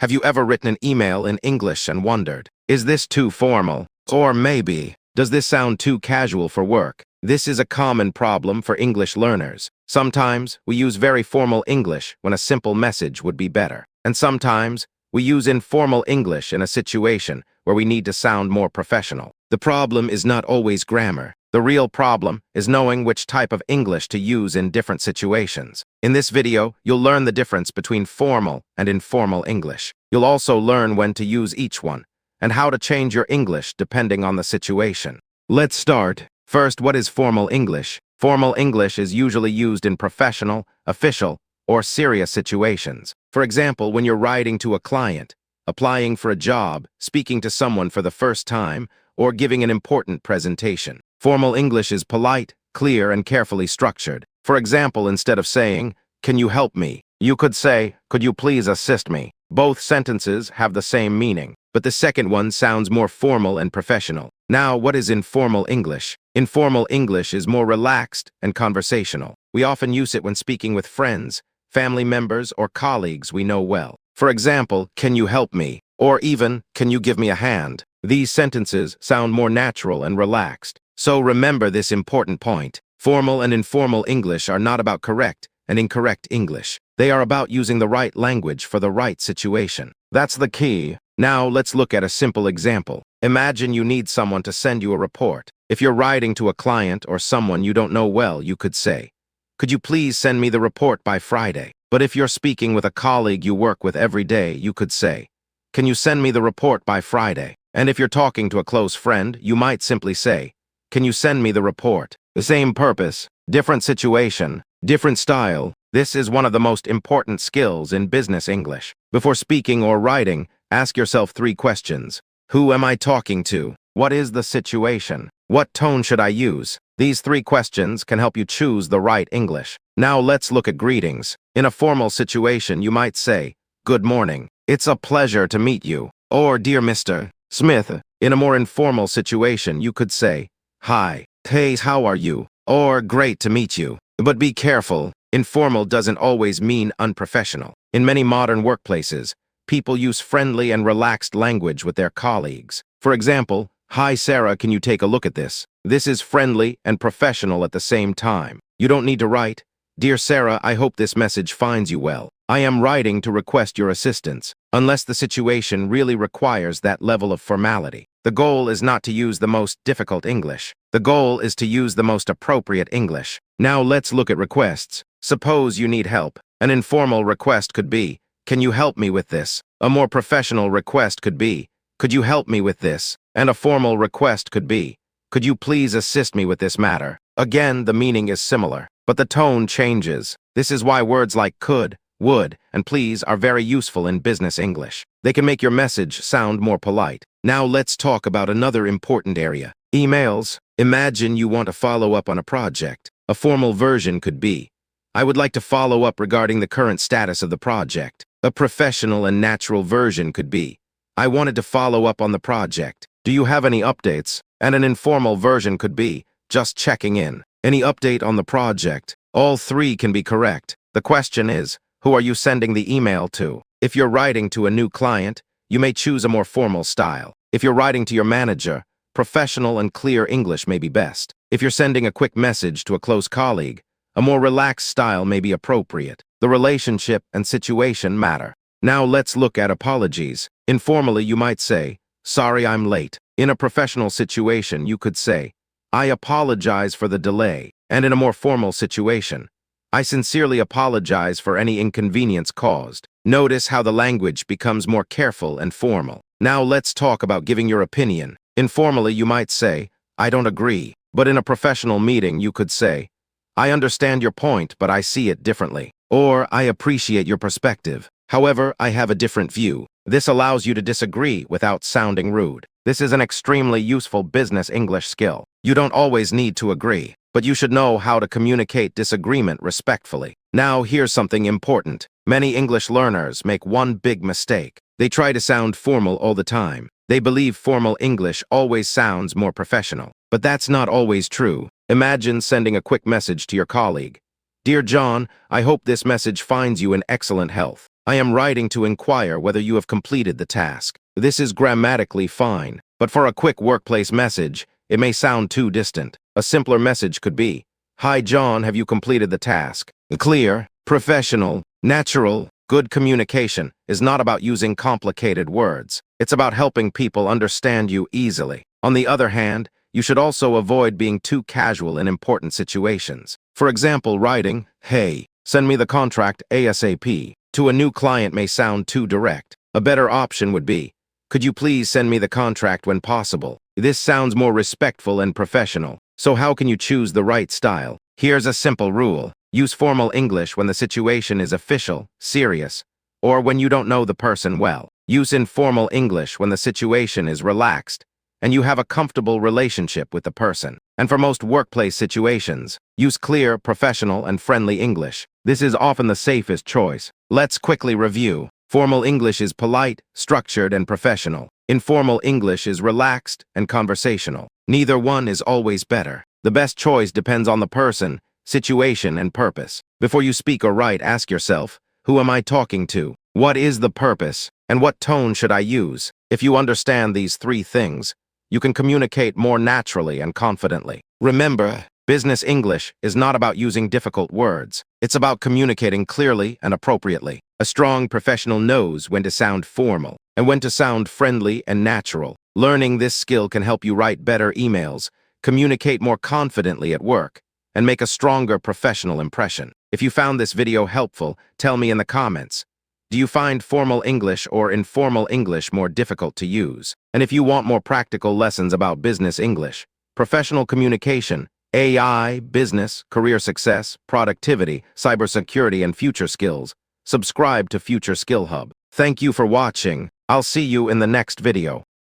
Have you ever written an email in English and wondered, is this too formal? Or maybe, does this sound too casual for work? This is a common problem for English learners. Sometimes we use very formal English when a simple message would be better. And sometimes we use informal English in a situation where we need to sound more professional. The problem is not always grammar. The real problem is knowing which type of English to use in different situations. In this video, you'll learn the difference between formal and informal English. You'll also learn when to use each one and how to change your English depending on the situation. Let's start. First, what is formal English? Formal English is usually used in professional, official, or serious situations. For example, when you're writing to a client, applying for a job, speaking to someone for the first time, or giving an important presentation. Formal English is polite, clear, and carefully structured. For example, instead of saying, "Can you help me?" you could say, "Could you please assist me?" Both sentences have the same meaning, but the second one sounds more formal and professional. Now, what is informal English? Informal English is more relaxed and conversational. We often use it when speaking with friends, family members, or colleagues we know well. For example, "Can you help me?" or even, "Can you give me a hand?" These sentences sound more natural and relaxed. So remember this important point. Formal and informal English are not about correct and incorrect English. They are about using the right language for the right situation. That's the key. Now let's look at a simple example. Imagine you need someone to send you a report. If you're writing to a client or someone you don't know well, you could say, "Could you please send me the report by Friday?" But if you're speaking with a colleague you work with every day, you could say, "Can you send me the report by Friday?" And if you're talking to a close friend, you might simply say, "Can you send me the report?" The same purpose, different situation, different style. This is one of the most important skills in business English. Before speaking or writing, ask yourself 3 questions. Who am I talking to? What is the situation? What tone should I use? These 3 questions can help you choose the right English. Now let's look at greetings. In a formal situation, you might say, "Good morning. It's a pleasure to meet you." Or, "Dear Mr. Smith." In a more informal situation, you could say, "Hi, hey, how are you?" Or, "Great to meet you." But be careful. Informal doesn't always mean unprofessional. In many modern workplaces, people use friendly and relaxed language with their colleagues. For example, "Hi Sarah, can you take a look at this?" This is friendly and professional at the same time. You don't need to write, "Dear Sarah, I hope this message finds you well. I am writing to request your assistance," unless the situation really requires that level of formality. The goal is not to use the most difficult English. The goal is to use the most appropriate English. Now let's look at requests. Suppose you need help. An informal request could be, "Can you help me with this?" A more professional request could be, "Could you help me with this?" And a formal request could be, "Could you please assist me with this matter?" Again, the meaning is similar, but the tone changes. This is why words like could, would, and please are very useful in business English. They can make your message sound more polite. Now let's talk about another important area. Emails. Imagine you want to follow up on a project. A formal version could be, "I would like to follow up regarding the current status of the project." A professional and natural version could be, "I wanted to follow up on the project. Do you have any updates?" And an informal version could be, "Just checking in. Any update on the project?" All 3 can be correct. The question is, who are you sending the email to? If you're writing to a new client, you may choose a more formal style. If you're writing to your manager, professional and clear English may be best. If you're sending a quick message to a close colleague, a more relaxed style may be appropriate. The relationship and situation matter. Now let's look at apologies. Informally, you might say, "Sorry I'm late." In a professional situation, you could say, "I apologize for the delay." And in a more formal situation, "I sincerely apologize for any inconvenience caused." Notice how the language becomes more careful and formal. Now let's talk about giving your opinion. Informally, you might say, "I don't agree." But in a professional meeting, you could say, "I understand your point, but I see it differently." Or, "I appreciate your perspective. However, I have a different view." This allows you to disagree without sounding rude. This is an extremely useful business English skill. You don't always need to agree, but you should know how to communicate disagreement respectfully. Now, here's something important. Many English learners make one big mistake. They try to sound formal all the time. They believe formal English always sounds more professional. But that's not always true. Imagine sending a quick message to your colleague. "Dear John, I hope this message finds you in excellent health. I am writing to inquire whether you have completed the task. This is grammatically fine, but for a quick workplace message, it may sound too distant. A simpler message could be, "Hi John, have you completed the task?" Clear, professional, natural, good communication is not about using complicated words. It's about helping people understand you easily. On the other hand, you should also avoid being too casual in important situations. For example, writing, "Hey, send me the contract ASAP," to a new client may sound too direct. A better option would be, "Could you please send me the contract when possible?" This sounds more respectful and professional. So how can you choose the right style? Here's a simple rule. Use formal English when the situation is official, serious, or when you don't know the person well. Use informal English when the situation is relaxed and you have a comfortable relationship with the person. And for most workplace situations, use clear, professional, and friendly English. This is often the safest choice. Let's quickly review. Formal English is polite, structured, and professional. Informal English is relaxed and conversational. Neither one is always better. The best choice depends on the person, situation, and purpose. Before you speak or write, ask yourself, who am I talking to? What is the purpose? And what tone should I use? If you understand these three things, you can communicate more naturally and confidently. Remember, business English is not about using difficult words. It's about communicating clearly and appropriately. A strong professional knows when to sound formal and when to sound friendly and natural. Learning this skill can help you write better emails, communicate more confidently at work, and make a stronger professional impression. If you found this video helpful, tell me in the comments. Do you find formal English or informal English more difficult to use? And if you want more practical lessons about business English, professional communication, AI, business, career success, productivity, cybersecurity, and future skills, subscribe to Future Skill Hub. Thank you for watching. I'll see you in the next video.